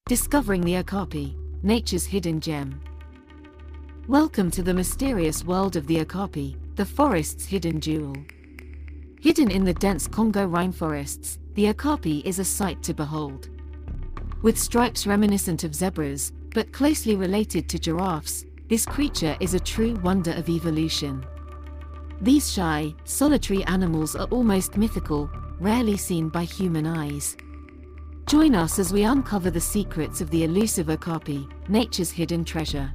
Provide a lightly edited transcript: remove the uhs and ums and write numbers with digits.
Discovering the Okapi, nature's hidden gem. Welcome to the mysterious world of the Okapi, the forest's hidden jewel. Hidden in the dense Congo rainforests, the Okapi is a sight to behold. With stripes reminiscent of zebras, but closely related to giraffes, this creature is a true wonder of evolution. These shy, solitary animals are almost mythical, rarely seen by human eyes. Join us as we uncover the secrets of the elusive Okapi, nature's hidden treasure.